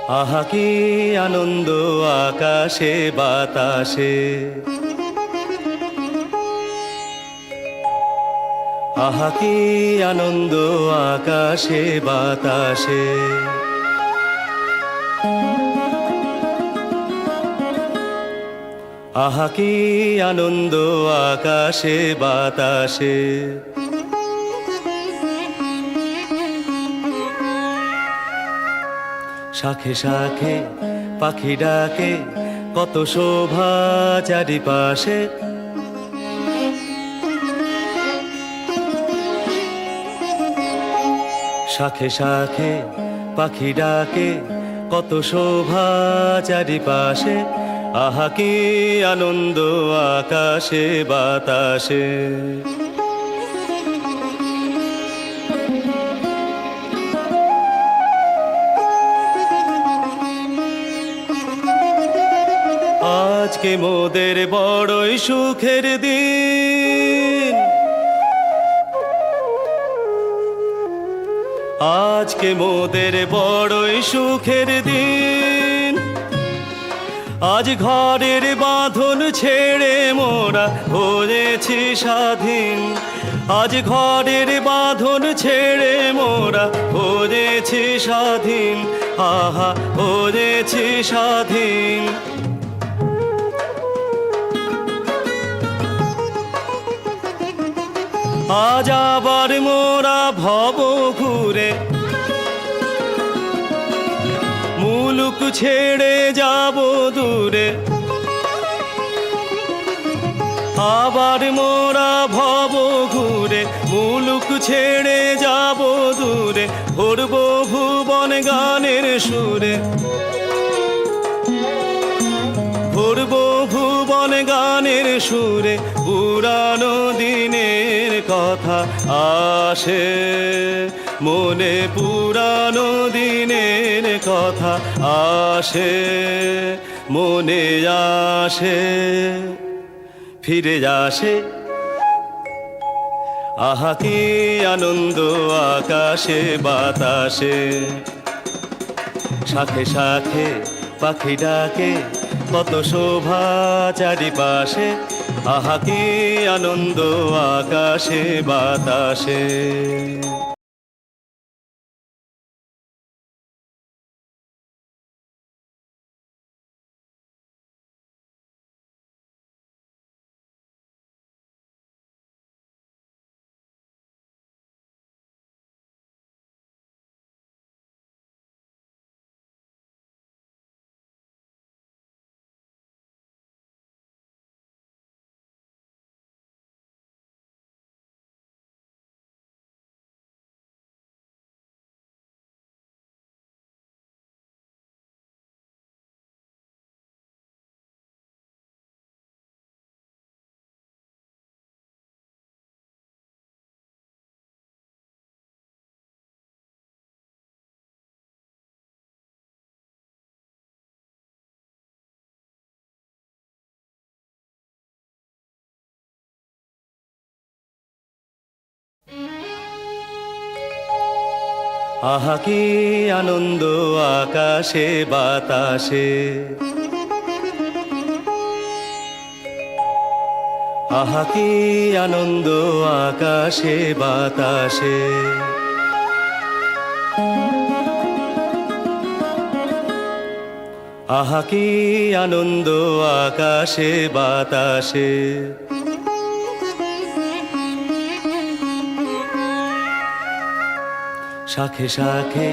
আহা কি আনন্দ আকাশে বাতাসে, আহা কি আনন্দ আকাশে বাতাসে। আহা কি আনন্দ আকাশে বাতাসে। শাখে শাখে পাখি ডাকে, কত শোভা চারিপাশে। শাখে শাখে পাখি ডাকে, কত শোভা চারিপাশে। আহা কি আনন্দ আকাশে বাতাসে। আজকে মোদের বড়ই সুখের দিন, আজকে মোদের বড়ই সুখের দিন। আজ ঘরের বাঁধন ছেড়ে মোরা হয়েছি স্বাধীন। আজ ঘরের বাঁধন ছেড়ে মোরা হয়েছি স্বাধীন। আহা হয়েছি স্বাধীন। আজ আবার মোরা ভব ঘুরে মুলুক ছেড়ে যাব দূরে। আবার মোরা ভব ঘুরে মুলুক ছেড়ে যাব দূরে। ভরব ভুবন গানের সুরে, ভরব ভুবন গানের সুরে। পুরানো দিনের কথা আসে মনে, পুরানো দিনের কথা আসে মনে আসে, ফিরে আসে। আহা কি আনন্দ আকাশে বাতাসে। শাখে শাখে পাখি ডাকে, কত শোভা চারিপাশে। আহা কি আনন্দ আকাশে বাতাসে। আহা কি আনন্দ আকাশে বাতাসে। আহা কি আনন্দ আকাশে বাতাসে। আহা কি আনন্দ আকাশে বাতাসে। শাখে শাখে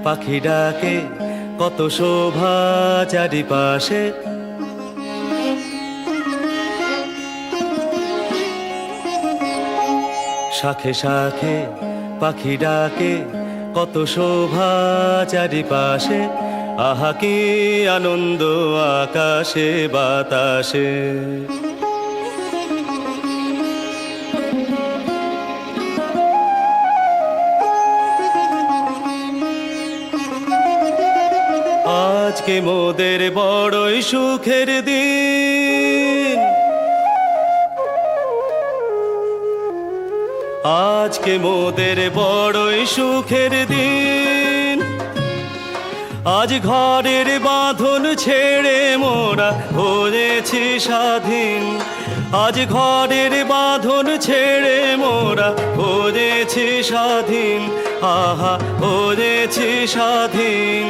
পাখি ডাকে, কত শোভা চারিপাশে। শাখে শাখে পাখি ডাকে, কত শোভা চারিপাশে। আহা কি আনন্দ আকাশে বাতাসে। আজকে মোদের বড়ই সুখের দিন, আজকে মোদের বড়ই সুখের দিন। আজ ঘরের বাঁধন ছেড়ে মোরা হয়েছি স্বাধীন, আজ ঘরের বাঁধন ছেড়ে মোরা হয়েছি স্বাধীন, আহা হয়েছি স্বাধীন।